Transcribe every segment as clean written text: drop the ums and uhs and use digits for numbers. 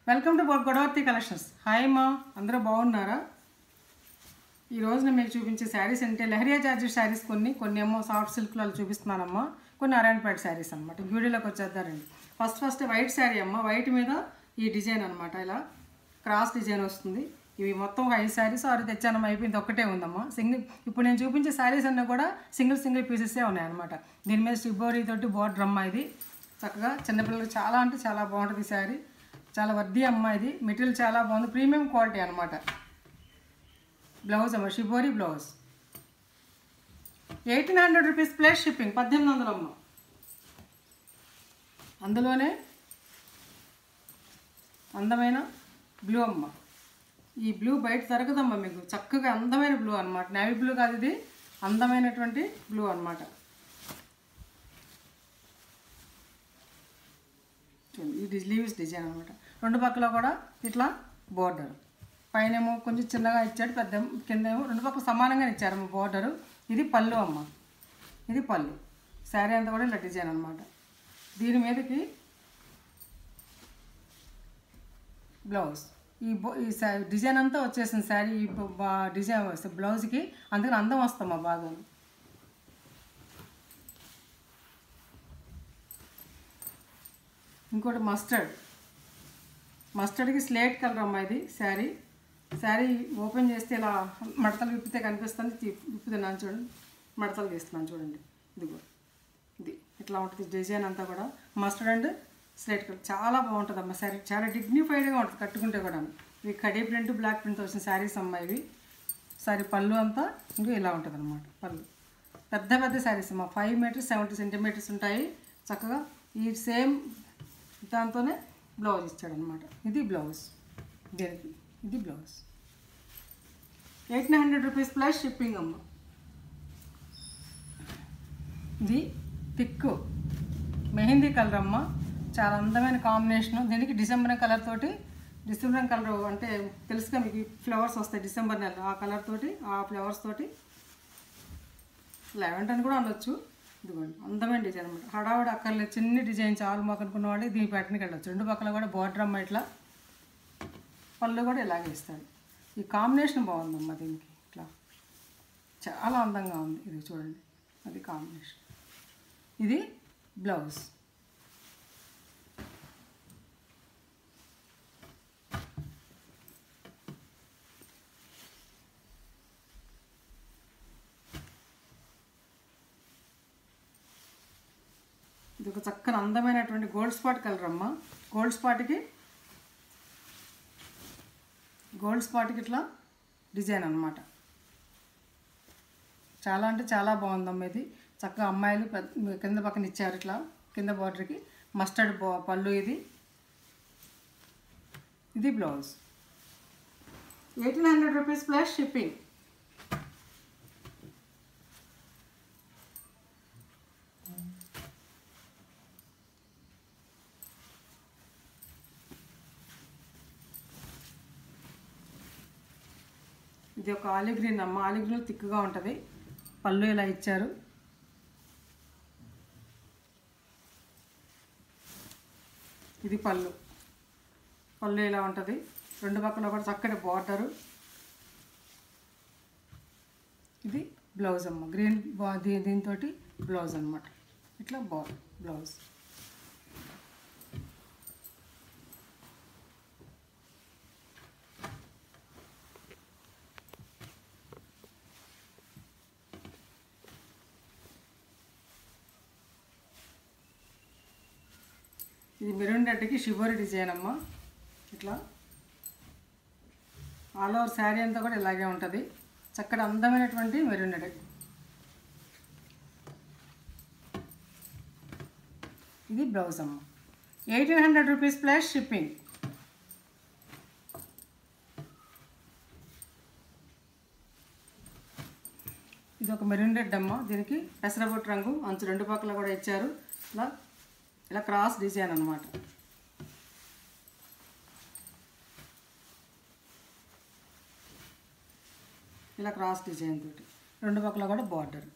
Welcome to Godavarthi collections. Hi మా, అందరూ బాగున్నారా? ఈరోజు నేను మీకు చూపించే శారీస్ అంటే లహరియా జార్జెట్ శారీస్, కొన్ని ఏమో సాఫ్ట్ సిల్క్లో చూపిస్తున్నానమ్మా, కొన్ని నారాయణపేట శారీస్ అనమాట. వీడియోలోకి వచ్చేద్దారండి. ఫస్ట్ వైట్ శారీ అమ్మ. వైట్ మీద ఈ డిజైన్ అనమాట, ఇలా క్రాస్ డిజైన్ వస్తుంది. ఇవి మొత్తం 5 శారీస్ 6 తెచ్చానమ్మా, అయిపోయింది, ఒక్కటే ఉందమ్మా సింగిల్. ఇప్పుడు నేను చూపించే శారీస్ అన్నీ కూడా సింగిల్ పీసెసే ఉన్నాయన్నమాట. దీని మీద షిబోరీ తోటి బోర్డర్ అమ్మ. ఇది చక్కగా చిన్నపిల్లలకు చాలా అంటే చాలా బాగుంటుంది ఈ శారీ. చాలా వర్ది అమ్మ. ఇది మెటీరియల్ చాలా బాగుంది, ప్రీమియం క్వాలిటీ అనమాట. బ్లౌజ్ అమ్మ, shibori blouse. 1800 rupees plus shipping, 1800 అమ్మ. అందులోనే అందమైన బ్లూ అమ్మ. ఈ బ్లూ బయట దొరకదమ్మా మీకు, చక్కగా అందమైన బ్లూ అనమాట. నేవీ బ్లూ కాదు, ఇది అందమైనటువంటి బ్లూ అనమాట. ఇది లీవ్స్ డిజైన్ అనమాట. రెండు పక్కల కూడా ఇట్లా బోర్డర్, పైన ఏమో కొంచెం చిన్నగా ఇచ్చాడు, పెద్ద కింద ఏమో రెండు పక్కల సమానంగా ఇచ్చారమ్మ బోర్డరు. ఇది పళ్ళు అమ్మ, ఇది పళ్ళు. శారీ అంతా కూడా ఇలా డిజైన్ అనమాట. దీని మీదకి బ్లౌజ్. ఈ డిజైన్ అంతా వచ్చేసింది శారీ, ఈ డిజైన్ వస్తే బ్లౌజ్కి, అందుకని అందం వస్తామా బాగా. ఇంకోటి మస్టర్డ్కి స్లేట్ కలర్ అమ్మ. ఇది శారీ ఓపెన్ చేస్తే ఇలా మడతలు విప్పితే కనిపిస్తుంది. విప్పుతున్నాను చూడండి, మడతలు తీస్తున్నాను చూడండి. ఇదిగో ఇది ఇట్లా ఉంటుంది డిజైన్ అంతా కూడా. మస్టర్డ్ అండ్ స్లేట్ కలర్ చాలా బాగుంటుంది అమ్మ శారీ. చాలా డిగ్నిఫైడ్గా ఉంటుంది కట్టుకుంటే కూడా. ఇవి కడీ ప్రింట్ బ్లాక్ ప్రింట్ వచ్చిన శారీస్ అమ్మ ఇవి. సారీ పళ్ళు అంతా ఇంకా ఇలా ఉంటుంది అనమాట. పళ్ళు పెద్ద శారీస్ అమ్మ. 5 మీటర్స్ 70 సెంటీమీటర్స్ ఉంటాయి. చక్కగా ఈ సేమ్ దాంతోనే బ్లౌజ్ ఇచ్చాడనమాట. ఇది బ్లౌజ్, దీనికి ఇది బ్లౌజ్. 1800 రూపీస్ ప్లస్ షిప్పింగ్ అమ్మ. ఇది థిక్ మెహందీ కలర్ అమ్మ. చాలా అందమైన కాంబినేషను. దీనికి డిసెంబర్ కలర్ అంటే తెలుసుగా మీకు, ఫ్లవర్స్ వస్తాయి డిసెంబర్ నెల. ఆ కలర్ తోటి, ఆ ఫ్లవర్స్ తోటి లెవెండర్ అని కూడా అనొచ్చు. ఇదిగోండి అందమైన డిజైన్ అనమాట. హడావుడి అక్కర్లేదు, చిన్న డిజైన్ చాలు మాకు అనుకున్న వాళ్ళు దీని ప్యాటర్న్కి వెళ్ళచ్చు. రెండు పక్కల కూడా బోర్డర్ అమ్మ. ఇట్లా పళ్ళు కూడా ఇలాగే ఇస్తాడు. ఈ కాంబినేషన్ బాగుందమ్మా దీనికి, ఇట్లా చాలా అందంగా ఉంది. ఇది చూడండి, అది కాంబినేషన్. ఇది బ్లౌజ్. ఇది ఒక చక్కని అందమైనటువంటి గోల్డ్ స్పాట్ కలర్ అమ్మ. గోల్డ్ స్పాట్కి ఇట్లా డిజైన్ అనమాట. చాలా అంటే చాలా బాగుందమ్మ. ఇది చక్కగా అమ్మాయిలు కింద పక్కన ఇచ్చారు ఇట్లా, కింద బార్డర్కి మస్టర్డ్ పళ్ళు. ఇది బ్లౌజ్. 1800 rupees plus shipping. ఇది ఒక ఆలివ్ గ్రీన్ అమ్మ. ఆలివ్ గ్రీన్ థిక్గా ఉంటుంది. పళ్ళు ఇలా ఇచ్చారు. ఇది పళ్ళు ఇలా ఉంటుంది. రెండు పక్కల కూడా చక్కటి బార్డరు. ఇది బ్లౌజ్ అమ్మ. గ్రీన్ దీంతో బ్లౌజ్ అనమాట. ఇట్లా బ్లౌజ్. ఇది మెరూన్ రెడ్కి షిబోరీ డిజైన్ అమ్మ. ఇట్లా ఆల్ ఓవర్ శారీ అంతా కూడా ఇలాగే ఉంటుంది. చక్కటి అందమైనటువంటి మెరూన్ రెడ్. ఇది బ్లౌజ్ అమ్మ. 1800 రూపీస్ ప్లస్ షిప్పింగ్. ఇది ఒక మెరూన్ రెడ్ అమ్మ. దీనికి పెసరబొట్టు రంగు అంచు రెండు పక్కల కూడా ఇచ్చారు. ఇలా క్రాస్ డిజైన్ అనమాట. ఇలా క్రాస్ డిజైన్ తోటి రెండు పక్కల కూడా బార్డర్.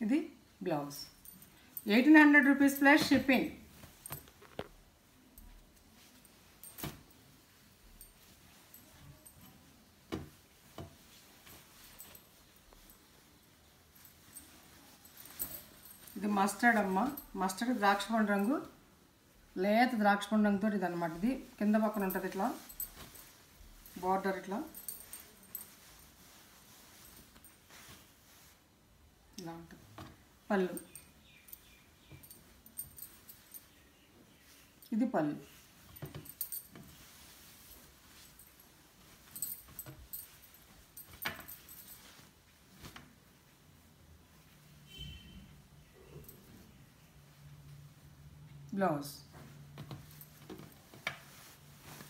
ఇది blouse. 1800 rupees plus shipping. Mustard అమ్మ, మస్టర్డ్ ద్రాక్షపండు రంగు, లేత ద్రాక్షపండు రంగుతో ఇది అనమాట. ఇది కింద పక్కన ఉంటుంది ఇట్లా బార్డర్, ఇట్లా ఇలా ఉంటుంది. పళ్ళు, ఇది పళ్ళు. Blouse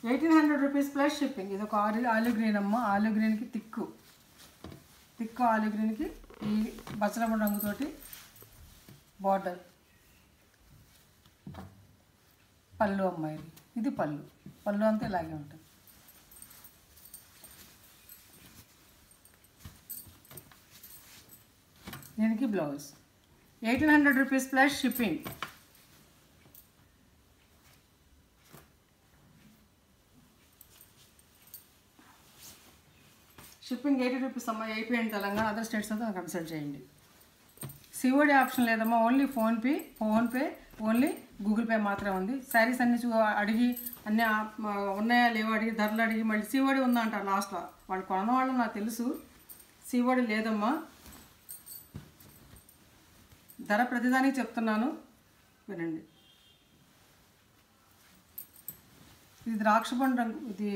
1800 rupees plus shipping. ఇది ఒక ఆలివ్ గ్రీన్ అమ్మ, ఆలివ్ గ్రీన్కి తిక్కు ఆలివ్ గ్రీన్కి ఈ బచ్చలమ్మ రంగుతోటి బార్డర్. పళ్ళు అమ్మ, ఇది పళ్ళు అంతా ఇలాగే ఉంటుంది. దీనికి blouse 1800 rupees plus shipping. Shipping 80 rupees అమ్మ. AP and Telangana, other states అయితే కన్సల్ట్ చేయండి. సిఓడి ఆప్షన్ లేదమ్మా, only PhonePe, only Google Pay మాత్రమే ఉంది. శారీస్ అన్ని అడిగి అన్నీ ఉన్నాయా లేవో అడిగి ధరలు అడిగి మళ్ళీ సిఓడి ఉందా అంటారు లాస్ట్లో. వాళ్ళు కొన్న వాళ్ళు నాకు తెలుసు, సిఓడి లేదమ్మా. ధర ప్రతిదానికి చెప్తున్నాను, వినండి. ఇది ద్రాక్షపండు రంగు, ఇది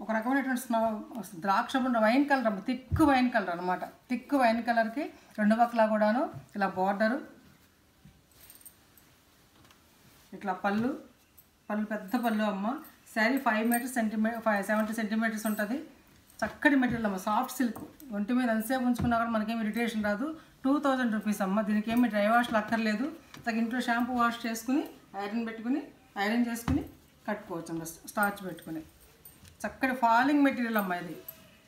ఒక రకమైనటువంటి ద్రాక్షపండు వైన్ కలర్ అమ్మ, థిక్ వైన్ కలర్ అనమాట. థిక్ వైన్ కలర్కి రెండు పక్కల కూడాను ఇలా బార్డరు, ఇట్లా పళ్ళు పెద్ద పళ్ళు అమ్మ. శారీ 70 సెంటీమీటర్స్ ఉంటుంది. చక్కటి మెటీరియల్ అమ్మ, సాఫ్ట్ సిల్క్. ఒంటి మీద ఎంతసేపు ఉంచుకున్నా కూడా మనకేమి ఇరిటేషన్ రాదు. 2000 రూపీస్ అమ్మ. దీనికి ఏమి డ్రై వాష్లు అక్కర్లేదు. ఇంట్లో షాంపూ వాష్ చేసుకుని ఐరన్ చేసుకుని కట్టుకోవచ్చు అమ్మ, స్టార్చ్ పెట్టుకుని. చక్కటి ఫాలింగ్ మెటీరియల్ అమ్మ. ఇది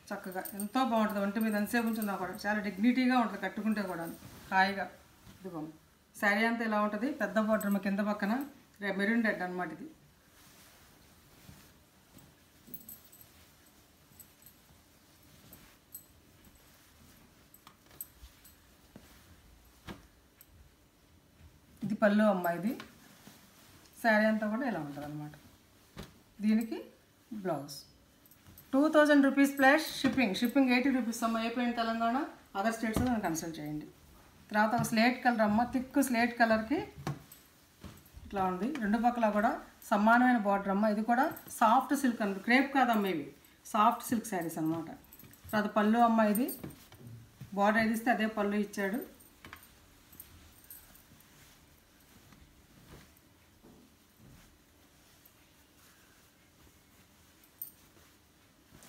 చక్కగా ఎంతో బాగుంటుంది. ఒంటి మీద ఎంతసేపు ఉంచున్నా కూడా చాలా డిగ్నిటీగా ఉంటుంది, కట్టుకుంటే కూడా హాయిగా. ఇదిగో శారీ అంతా ఇలా ఉంటుంది. పెద్ద బార్డర్ కింద పక్కన మెరూన్ రెడ్ అనమాట. ఇది పళ్ళు అమ్మ. ఇది శారీ అంతా కూడా ఇలా ఉంటుంది అనమాట. దీనికి blouse 2000 rupees plus shipping. 80 rupees అమ్మ. AP and Telangana, other states నన్ను కన్సల్ట్ చేయండి. తర్వాత ఒక స్లేట్ కలర్ అమ్మ, థిక్ స్లేట్ కలర్కి ఇట్లా ఉంది. రెండు పక్కల కూడా సమానమైన బార్డర్ అమ్మ. ఇది కూడా సాఫ్ట్ సిల్క్ అన్నమాట, క్రేప్ కాదమ్మ, ఇవి సాఫ్ట్ సిల్క్ శారీస్ అనమాట. తర్వాత పళ్ళు అమ్మ. ఇది బార్డర్ ఏది ఇస్తే అదే పళ్ళు ఇచ్చాడు.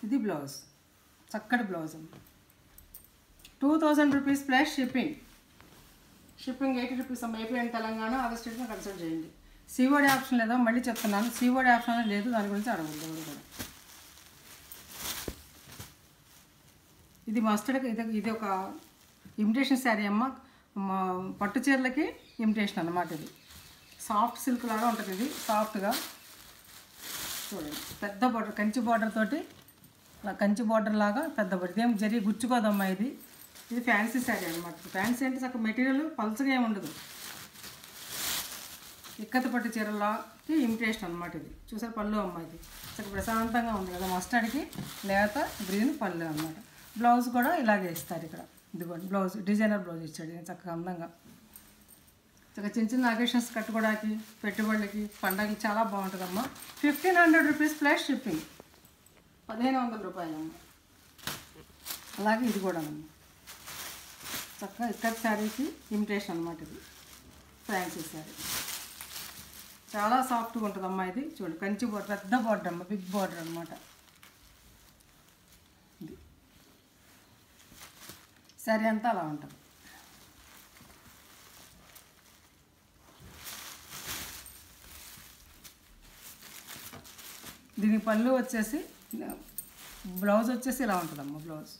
ఇది బ్లౌజ్, చక్కటి బ్లౌజ్ అమ్మ. 2000 రూపీస్ ప్లస్ షిప్పింగ్. 80 రూపీస్ అమ్మ. ఏపీ అండ్ తెలంగాణ, అదర్ స్టేట్స్లో కన్సల్ట్ చేయండి. సిఓడి ఆప్షన్ లేదా మళ్ళీ చెప్తున్నాను, సిఓడి ఆప్షన్ లేదు, దాని గురించి అడగదు ఎవరు కూడా. ఇది మస్టర్డ్, ఇది ఒక ఇమిటేషన్ శారీ అమ్మ. పట్టు చీరలకి ఇమిటేషన్ అన్నమాట. ఇది సాఫ్ట్ సిల్క్ లాగా ఉంటుంది. ఇది సాఫ్ట్గా చూడండి. పెద్ద బార్డర్, కంచి బార్డర్ తోటి, అలా కంచి బార్డర్ లాగా పెద్ద బార్డర్. ఇదేం జరిగి గుచ్చుకోదమ్మా. ఇది ఫ్యాన్సీ శారీ అనమాట. ఫ్యాన్సీ అంటే చక్కగా మెటీరియల్ పల్చగా ఏమి ఉండదు. ఇక్కత పట్టు చీరలకి ఇమిటేషన్ అనమాట. ఇది చూసారు పళ్ళు అమ్మ. ఇది చక్కగా ప్రశాంతంగా ఉంది కదా. మస్టర్డ్కి లేత గ్రీన్ పళ్ళు అనమాట. బ్లౌజ్ కూడా ఇలాగే ఇస్తారు ఇక్కడ. ఇదిగోండి బ్లౌజ్, డిజైనర్ బ్లౌజ్ ఇచ్చాడు. చక్కగా అందంగా చక్కగా చిన్న చిన్న అకేషన్స్ కట్టుకోవడానికి, పెట్టుబడులకి, పండగకి చాలా బాగుంటుందమ్మా. 1500 రూపీస్ ప్లస్ షిప్పింగ్. 1500 రూపాయలమ్మ. అలాగే ఇది కూడా అమ్మ, చక్కగా ఇక్కడ శారీకి ఇమిటేషన్ అనమాట. ఇది ఫ్యాన్సీ శారీ, చాలా సాఫ్ట్గా ఉంటుందమ్మా. ఇది చూడండి, కంచి బార్డర్, పెద్ద బార్డర్ అమ్మ, బిగ్ బార్డర్ అనమాట. ఇది శారీ అంతా అలా ఉంటుంది. దీనికి పళ్ళు వచ్చేసి, బ్లౌజ్ వచ్చేసి ఇలా ఉంటుందమ్మ. Blouse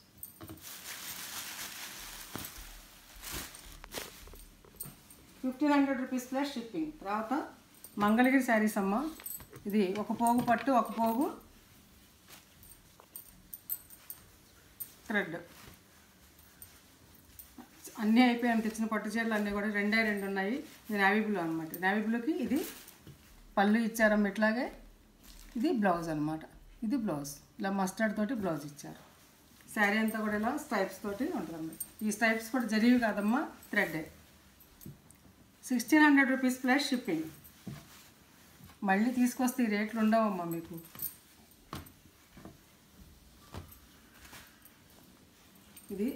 1500 rupees plus shipping. తర్వాత మంగళగిరి శారీస్ అమ్మ. ఇది ఒక పోగు పట్టు, ఒక పోగు థ్రెడ్. అన్నీ అయిపోయాయి. తెచ్చిన పట్టు చీరలు అన్నీ కూడా 2 ఉన్నాయి. ఇది నేవీ బ్లూ అనమాట. నేవీ బ్లూకి ఇది పళ్ళు ఇచ్చారమ్మ. ఇట్లాగే ఇది బ్లౌజ్ అనమాట. ఇది బ్లౌజ్ ఇలా మస్టర్డ్ తోటి బ్లౌజ్ ఇచ్చారు. శారీ అంతా కూడా ఇలా స్ట్రైప్స్ తోటి ఉంటుందమ్మా. ఈ స్ట్రైప్స్ కూడా జరిగి కాదమ్మా, థ్రెడ్డే. 1600 రూపీస్ ప్లస్ షిప్పింగ్. మళ్ళీ తీసుకొస్తే ఈ రేట్లు ఉండవమ్మా మీకు. ఇది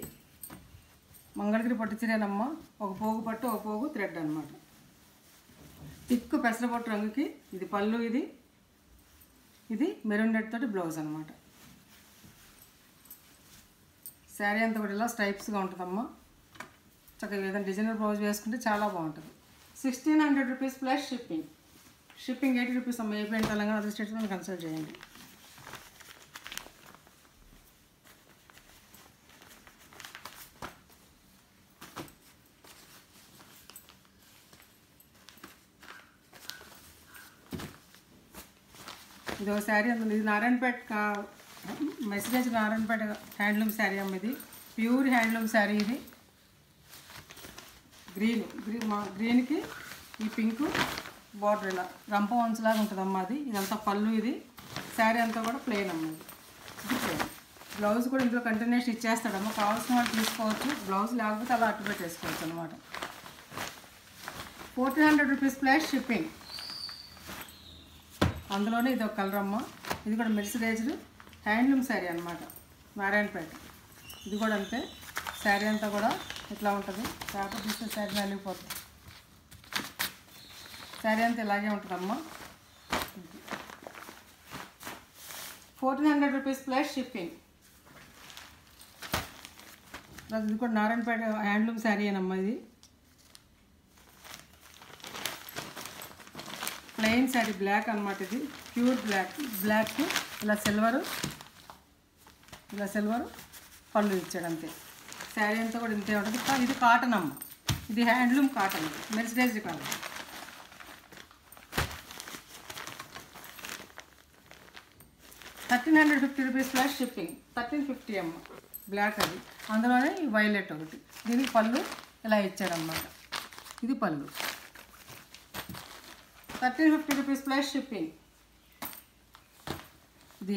మంగళగిరి పట్టు చీరేనమ్మా. ఒక పోగు పట్టు, ఒక పోగు థ్రెడ్ అనమాట. తిక్కు పెసరపట్టు రంగుకి ఇది పళ్ళు, ఇది మెరూన్ రెడ్ తోటి బ్లౌజ్ అనమాట. శారీ అంతా కూడా ఇలా స్ట్రైప్స్గా ఉంటుందమ్మా. చక్కగా ఏదైనా డిజైనర్ బ్లౌజ్ వేసుకుంటే చాలా బాగుంటుంది. 1600 rupees plus shipping. Shipping 80 rupees అమ్మ. ఏపీ అండ్ తెలంగాణ అదర్ స్టేట్స్లో కన్సల్ట్ చేయండి. ఇది ఒక శారీ అందులో. ఇది నారాయణపేట మెసేజ్ నారాయణపేట హ్యాండ్లూమ్ శారీ అమ్మ. ఇది ప్యూర్ హ్యాండ్లూమ్ శారీ. ఇది గ్రీన్కి ఈ పింక్ బార్డర్ ఇలా రంప వంచులాగా ఉంటుందమ్మా. అది ఇదంతా పళ్ళు. ఇది శారీ అంతా కూడా ప్లెయిన్ అమ్మ. ఇది ప్లెయిన్. బ్లౌజ్ కూడా ఇందులో కంటిన్యూషన్ ఇచ్చేస్తాడమ్మా. కావాల్సిన వాళ్ళు తీసుకోవచ్చు. బ్లౌజ్ లేకపోతే అలా అట్టు పెట్టేసుకోవచ్చు అనమాట. 1400 రూపీస్ ప్లస్ షిప్పింగ్. అందులోనే ఇది ఒక కలర్ అమ్మ. ఇది కూడా మెర్సిడైజ్డ్ హ్యాండ్లూమ్ శారీ అనమాట, నారాయణపేట. ఇది కూడా అంతే. శారీ అంతా కూడా ఇట్లా ఉంటుంది. పేపర్ తీస్తే శారీ నలిగిపోతుంది. శారీ అంతా ఇలాగే ఉంటుందమ్మా. 1400 రూపీస్ ప్లస్ షిప్పింగ్. ఇది కూడా నారాయణపేట హ్యాండ్లూమ్ శారీ అనమ్మా. ఇది ప్లెయిన్ శారీ, బ్లాక్ అనమాట. ఇది ప్యూర్ బ్లాక్ ఇలా సిల్వరు పళ్ళు ఇచ్చాడు అంతే. శారీ అంతా కూడా ఇంతే ఉంటుంది. ఇది కాటన్ అమ్మ. ఇది handloom cotton, mercerised cotton. ₹1350 plus shipping. 1350 అమ్మ. బ్లాక్ అది. అందులోనే ఈ వైలెట్ ఒకటి. దీనికి పళ్ళు ఇలా ఇచ్చాడనమాట. ఇది పళ్ళు. 1350 రూపీస్ ప్లస్ షిప్పింగ్. ఇది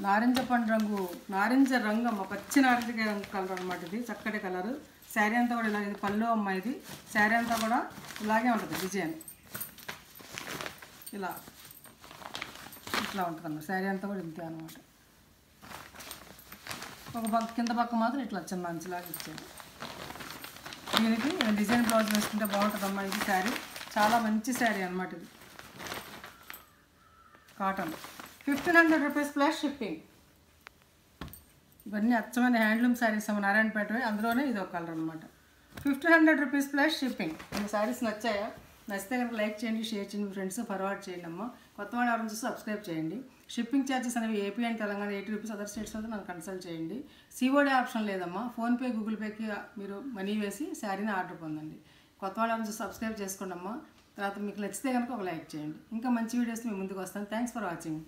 నారింజ పండు రంగు, నారింజ రంగు అమ్మ. పచ్చి నారింజ కలర్ అనమాట. ఇది చక్కటి కలరు. శారీ అంతా కూడా ఇలా. ఇది పళ్ళు అమ్మ. ఇది శారీ అంతా కూడా ఇలాగే ఉంటుంది. డిజైన్ ఇలా ఇట్లా ఉంటుందమ్మా. శారీ అంతా కూడా ఇంతే అనమాట. ఒక పక్క కింద పక్క మాత్రం ఇట్లా చిన్న అంచులాగా ఇచ్చాడు. దీనికి డిజైన్ బ్లౌజ్ వేసుకుంటే బాగుంటుందమ్మా. ఇది శారీ చాలా మంచి శారీ అనమాట. ఇది కాటన్. 1500 rupees plus shipping. ఇవన్నీ అచ్చమైన హ్యాండ్లూమ్ శారీస్ అమ్మ, నారాయణపేట. అందులోనే ఇది ఒక కలర్ అనమాట. 1500 రూపీస్ ప్లస్ షిప్పింగ్. మీకు శారీస్ నచ్చాయా? నచ్చితే కనుక లైక్ చేయండి, షేర్ చేయండి, ఫ్రెండ్స్ ఫార్వర్డ్ చేయండి అమ్మ. కొత్త వాళ్ళు ఎవరైనా చూసి సబ్స్క్రైబ్ చేయండి. షిప్పింగ్ ఛార్జెస్ అనేవి AP and Telangana 80 rupees. Other states అయితే నన్ను కన్సల్ట్ చేయండి. సిఓడి ఆప్షన్ లేదమ్మా. ఫోన్పే, గూగుల్ పేకి మీరు మనీ వేసి శారీని ఆర్డర్ పొందండి. కొత్త వాళ్ళు ఎవరైనా చూసి సబ్స్క్రైబ్ చేసుకోండి అమ్మ. తర్వాత మీకు నచ్చితే కనుక ఒక లైక్ చేయండి. ఇంకా మంచి వీడియోస్ మీ ముందుకు వస్తాను. Thanks for watching.